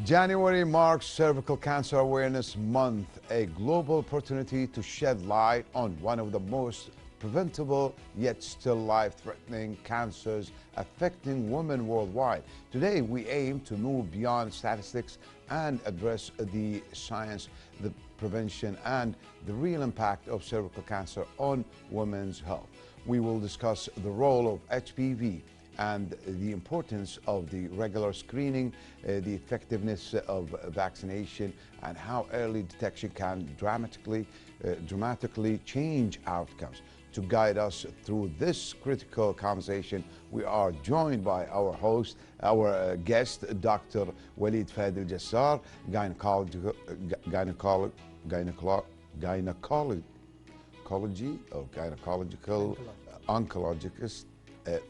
January marks Cervical Cancer Awareness Month, a global opportunity to shed light on one of the most preventable yet still life-threatening cancers affecting women worldwide. Today, we aim to move beyond statistics and address the science, the prevention, and the real impact of cervical cancer on women's health. We will discuss the role of HPV and the importance of the regular screening, the effectiveness of vaccination, and how early detection can dramatically change outcomes. To guide us through this critical conversation, we are joined by our host, our guest, Dr. Waleed Aljassar, gynecological oncologist,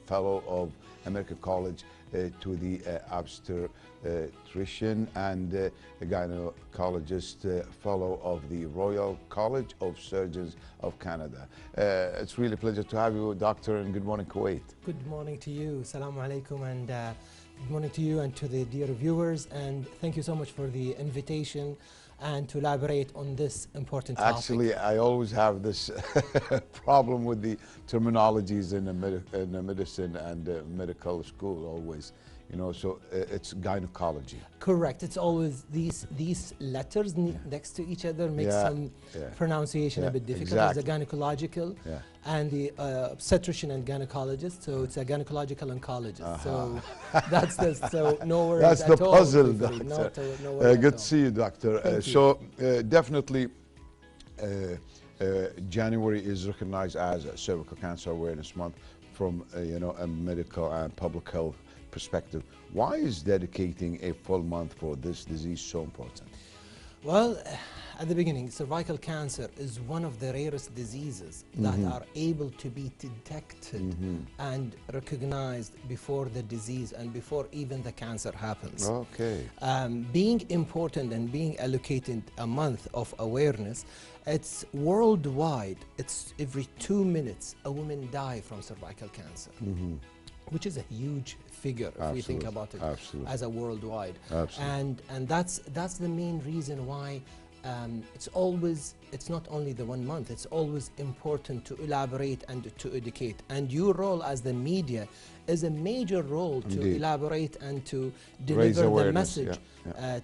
fellow of American College to the obstetrician, and a gynecologist fellow of the Royal College of Surgeons of Canada. It's really a pleasure to have you, Doctor, and good morning, Kuwait. Good morning to you. Assalamu alaikum, and good morning to you and to the dear viewers, and thank you so much for the invitation and to elaborate on this important topic. Actually, I always have this problem with the terminologies in the medicine and medical school always, you know, so it's gynecology. Correct. It's always these letters next to each other make some pronunciation a bit difficult. Exactly. There's the gynecological and the obstetrician and gynecologist, so it's a gynecological oncologist. So that's so no worries. That's the puzzle, Doctor. No good to see you, Doctor. So definitely January is recognized as a Cervical Cancer Awareness Month from a medical and public health perspective. Why is dedicating a full month for this disease so important? Well, at the beginning, cervical cancer is one of the rarest diseases that are able to be detected and recognized before the disease and before even the cancer happens. Okay. Being important and being allocated a month of awareness, it's worldwide. It's every 2 minutes a woman dies from cervical cancer, which is a huge figure if we think about it as a worldwide. And that's the main reason why it's not only the 1 month, it's always important to elaborate and to educate. And your role as the media is a major role to elaborate and to deliver the message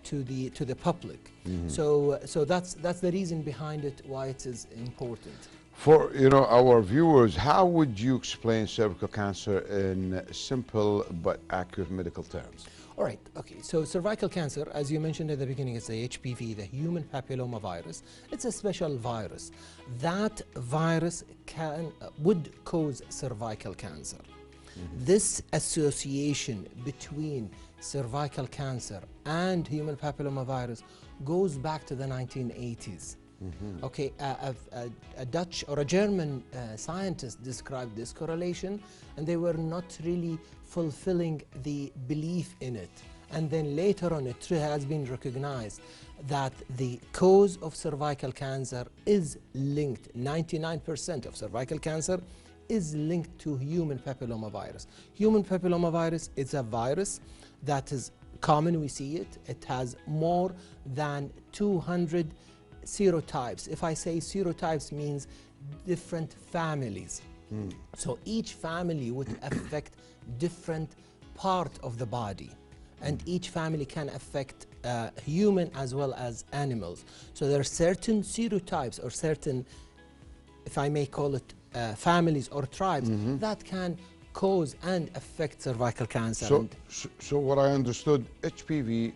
to the public. So that's the reason behind it, why it is important. For our viewers, how would you explain cervical cancer in simple but accurate medical terms? All right, okay, so cervical cancer, as you mentioned at the beginning, it's the HPV, the human papilloma virus. It's a special virus. That virus would cause cervical cancer. This association between cervical cancer and human papilloma virus goes back to the 1980s. Okay, a Dutch or a German scientist described this correlation, and they were not really fulfilling the belief in it. And then later on, it has been recognized that the cause of cervical cancer is linked. 99% of cervical cancer is linked to human papilloma virus. Human papilloma virus is a virus that is common. We see it. It has more than 200 serotypes. If I say serotypes, means different families. So each family would affect different part of the body, and each family can affect human as well as animals. So there are certain serotypes or certain, if I may call it, families or tribes that can cause and affect cervical cancer. So what I understood, HPV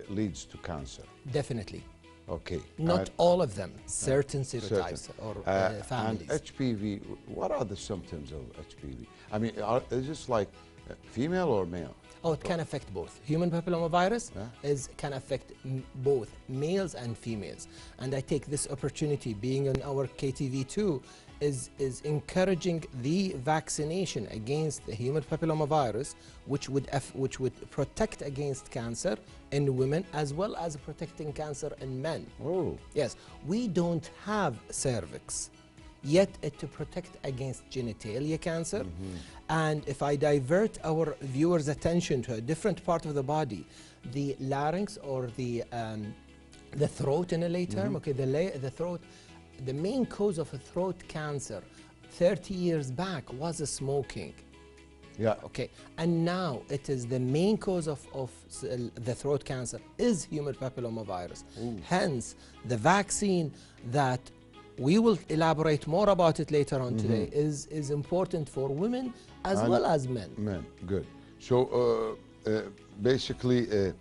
leads to cancer. Definitely. Okay. Not all of them, certain serotypes or families. And HPV, what are the symptoms of HPV? I mean, is this like female or male? Oh, it can affect both. Human papilloma virus can affect both males and females. And I take this opportunity, being on our KTV2, is encouraging the vaccination against the human papilloma virus, which would protect against cancer in women as well as protecting cancer in men. Oh. Yes, we don't have cervix yet to protect against genitalia cancer. And if I divert our viewers' attention to a different part of the body, the larynx or the throat in a lay term, okay, the throat, the main cause of a throat cancer 30 years back was smoking. Yeah. Okay, and now it is the main cause of the throat cancer is human papillomavirus. Hence, the vaccine that we will elaborate more about it later on today is important for women as well as men. Men, good. So basically,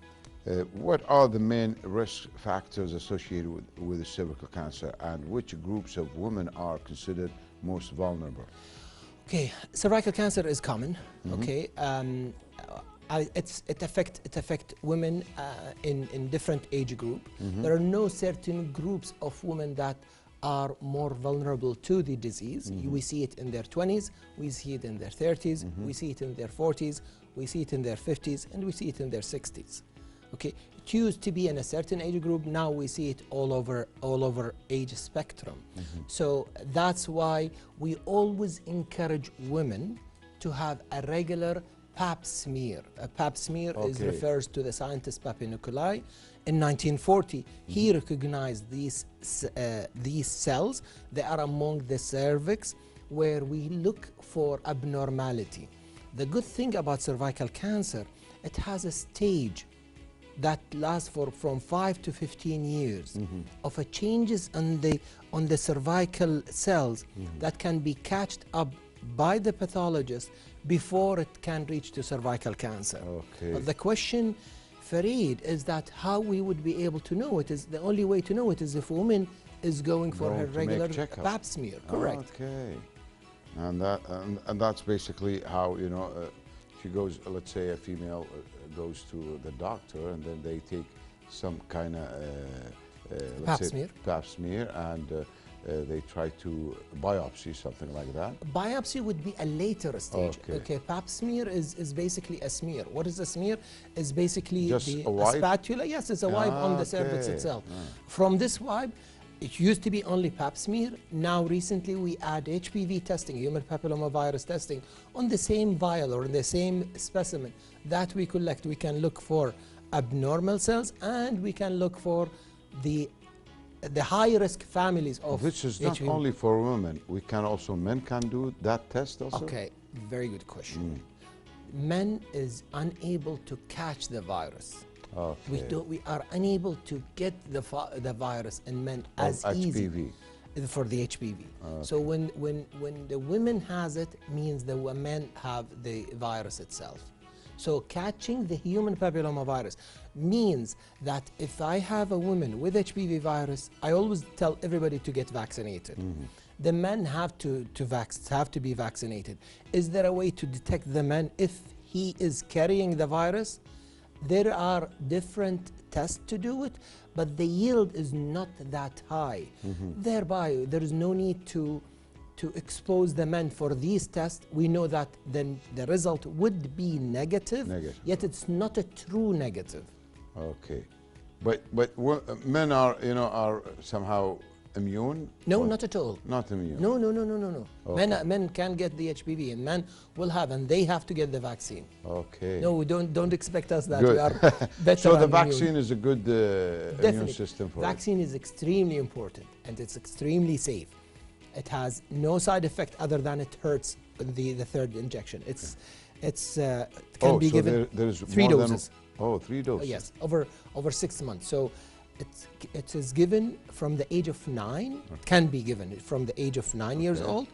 what are the main risk factors associated with cervical cancer, and which groups of women are considered most vulnerable? Okay, cervical cancer is common. Okay, it affect women in different age group. There are no certain groups of women that are more vulnerable to the disease. We see it in their 20s, we see it in their 30s, we see it in their 40s, we see it in their 50s, and we see it in their 60s. Okay, it used to be in a certain age group. Now we see it all over age spectrum. So that's why we always encourage women to have a regular pap smear. A pap smear refers to the scientist Papinicolaou. In 1940, he recognized these cells. They are among the cervix, where we look for abnormality. The good thing about cervical cancer, it has a stage that lasts from 5 to 15 years of a changes on the cervical cells that can be catched up by the pathologist before it can reach to cervical cancer. Okay. But the question, Fareed, is that how we would be able to know it? Is the only way to know it is if a woman is going for her regular pap smear. Correct. Okay. And that's basically how, you know, she goes, let's say a female goes to the doctor, and then they take some kind of pap smear, and they try to biopsy, something like that. Biopsy would be a later stage. Okay, pap smear is basically a smear. What is a smear? Is basically just a spatula. Yes, it's a wipe on the cervix itself. From this wipe, it used to be only pap smear. Now recently we add HPV testing, human papillomavirus testing, on the same vial or the same specimen that we collect. We can look for abnormal cells, and we can look for the high-risk families of Which is not HPV. only for women. We can also, men can do that test also? Okay, very good question. Men is unable to catch the virus. Okay. We are unable to get the virus in men as easy for the HPV. So when the women has it, means the men have the virus itself. So catching the human papillomavirus means that if I have a woman with HPV virus, I always tell everybody to get vaccinated. The men have to be vaccinated. Is there a way to detect the man if he is carrying the virus? There are different tests to do it, but the yield is not that high. Thereby, there is no need to expose the men for these tests. We know that then the result would be negative, yet it's not a true negative. Okay, but men are, you know, are somehow immune? No, not at all. Not immune? No. Okay. Men can get the HPV, and men will have, and they have to get the vaccine. Okay. No, we don't expect us that. Good. We are better. So the immune. vaccine is a good immune system for Vaccine is extremely important, and it's extremely safe. It has no side effect other than it hurts the third injection. It can be given there is 3 doses. 3 doses. Yes, over 6 months. So it is given from the age of 9. Can be given from the age of 9 years old,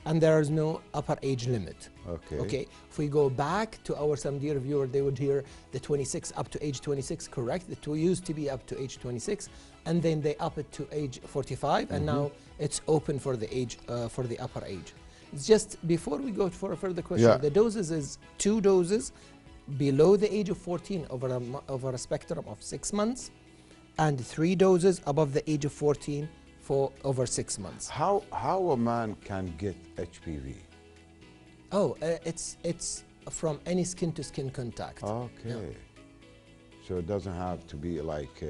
and there is no upper age limit. Okay. If we go back to our some dear viewer, they would hear the 26 up to age 26. Correct. The 2 used to be up to age 26, and then they up it to age 45, and now it's open for the age for the upper age. It's just before we go for a further question. The doses is 2 doses below the age of 14 over a spectrum of 6 months, and 3 doses above the age of 14 for over 6 months. How a man can get HPV? It's from any skin to skin contact. Okay. So it doesn't have to be like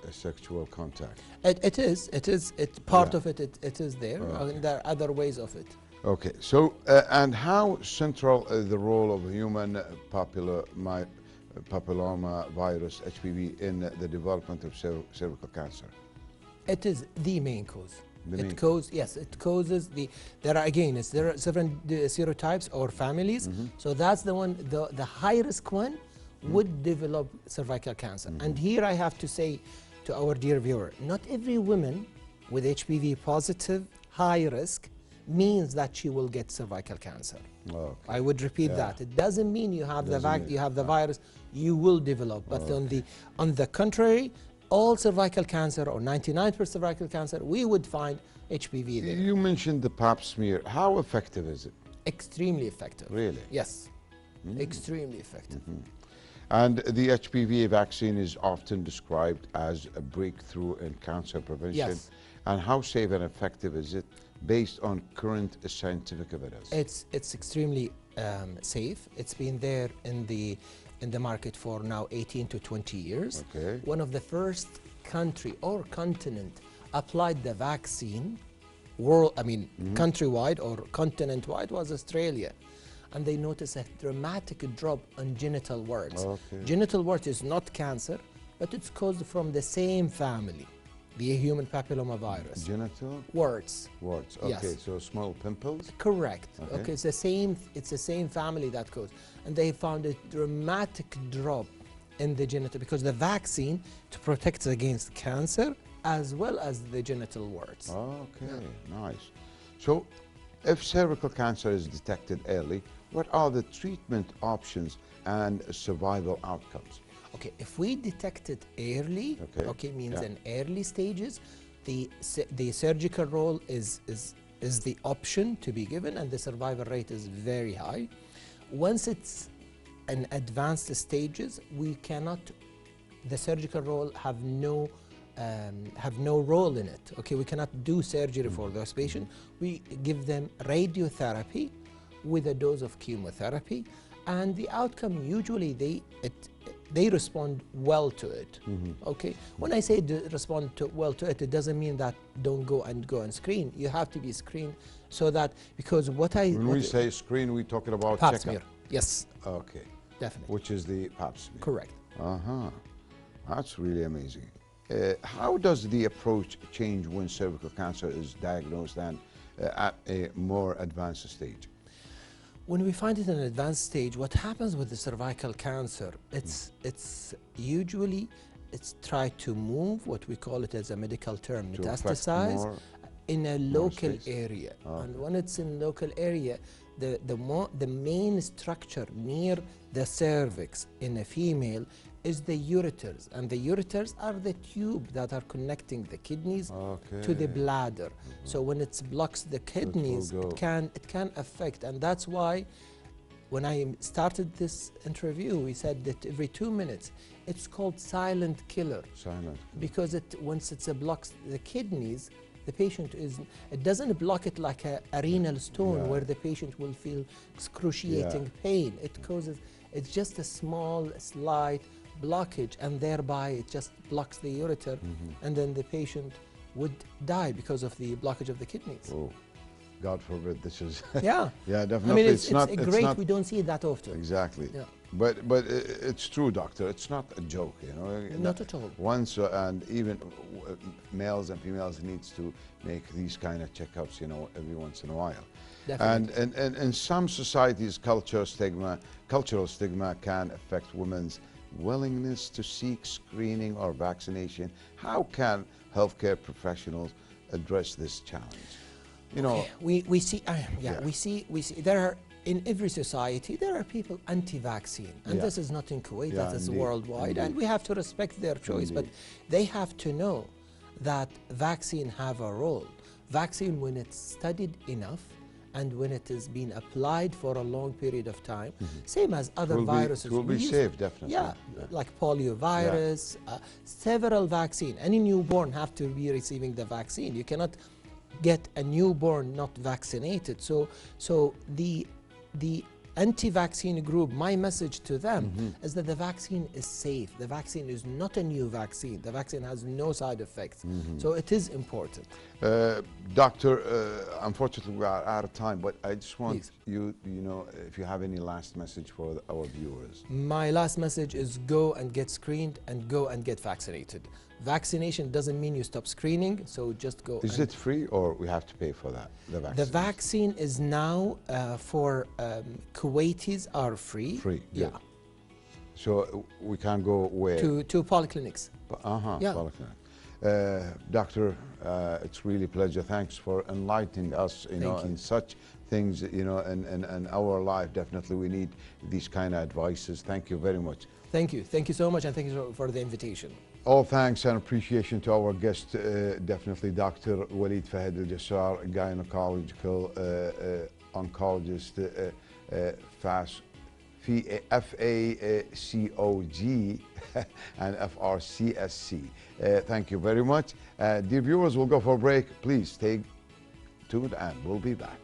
a sexual contact. It is part Yeah. of it. It is there. Okay. And there are other ways of it. Okay, so and how central the role of human papilloma virus (HPV) in the development of cervical cancer? It is the main cause. The main It causes the. There are there are several serotypes or families. So that's the one. The high risk one would develop cervical cancer. And here I have to say to our dear viewer, not every woman with HPV positive high risk means that she will get cervical cancer. Okay. I would repeat that. It doesn't mean you have the virus, you will develop. But on the contrary, all cervical cancer or 99% cervical cancer, we would find HPV there. You mentioned the pap smear. How effective is it? Extremely effective. Really? Yes. Extremely effective. And the HPV vaccine is often described as a breakthrough in cancer prevention. Yes. And how safe and effective is it based on current scientific evidence? It's extremely safe. It's been there in the market for now 18 to 20 years. Okay. One of the first country or continent applied the vaccine countrywide or continent-wide was Australia. And they noticed a dramatic drop on genital warts. Okay. Genital wart is not cancer, but it's caused from the same family, the human papilloma virus. Genital Warts. warts. Okay, Yes. so small pimples. Correct. Okay. Okay, it's the same family that caused. And they found a dramatic drop in the genital because the vaccine to protect against cancer as well as the genital warts. Okay, nice. So if cervical cancer is detected early, what are the treatment options and survival outcomes? Okay, if we detect it early, means in early stages, the surgical role is the option to be given, and the survival rate is very high. Once it's in advanced stages, the surgical role have no role in it. Okay, we cannot do surgery for those patients. We give them radiotherapy with a dose of chemotherapy, and the outcome usually they respond well to it. Okay, when I say respond well to it, it doesn't mean that don't go and screen. You have to be screened so that because when we say screen, we're talking about pap checkup. smear. Yes. Okay. Definitely. Which is the pap smear. Correct. That's really amazing. How does the approach change when cervical cancer is diagnosed and at a more advanced stage? When we find it in an advanced stage, what happens with the cervical cancer, it's usually tried to move, what we call it as a medical term, metastasize in a local area. And when it's in local area, the main structure near the cervix in a female is the ureters, and the ureters are the tube that are connecting the kidneys to the bladder. So when it blocks the kidneys, it can affect, and that's why when I started this interview, we said that every 2 minutes, it's called silent killer. Because once it blocks the kidneys, the patient it doesn't block it like a renal stone where the patient will feel excruciating pain. It's just a small, slight blockage, and thereby it just blocks the ureter, and then the patient would die because of the blockage of the kidneys. Oh, God forbid this is. Yeah. Yeah, definitely. I mean, it's great. We don't see it that often. Exactly. Yeah. But it's true, doctor. It's not a joke, you know. Not at all. Once and even males and females needs to make these kind of checkups, you know, every once in a while. Definitely. And in some societies, cultural stigma can affect women's willingness to seek screening or vaccination. How can healthcare professionals address this challenge? You know, we see there are in every society there are people anti-vaccine, and this is not in Kuwait, that is worldwide, and we have to respect their choice. But they have to know that vaccine have a role. Vaccine, when it's studied enough and when it has been applied for a long period of time, same as other viruses. It will be safe, definitely. Yeah, like polio virus, several vaccine. Any newborn have to be receiving the vaccine. You cannot get a newborn not vaccinated. So the anti-vaccine group, my message to them is that the vaccine is safe. The vaccine is not a new vaccine. The vaccine has no side effects. So it is important. Doctor, unfortunately we are out of time, but I just want you know, if you have any last message for our viewers. My last message is go and get screened and go and get vaccinated. Vaccination doesn't mean you stop screening, so just go. Is it free or we have to pay for that, the vaccine? The vaccine is now for Kuwaitis are free. Free, yeah. good. So we can go where? To polyclinics. Yeah. Polyclinic. Doctor, it's really a pleasure. Thanks for enlightening us, you know, in such things, you know, in our life. Definitely we need these kind of advices. Thank you very much. Thank you. Thank you so much, and thank you for the invitation. All thanks and appreciation to our guest, definitely Dr. Waleed Aljassar, gynecological oncologist, FACOG and FRCSC. Thank you very much. Dear viewers, we'll go for a break. Please stay tuned and we'll be back.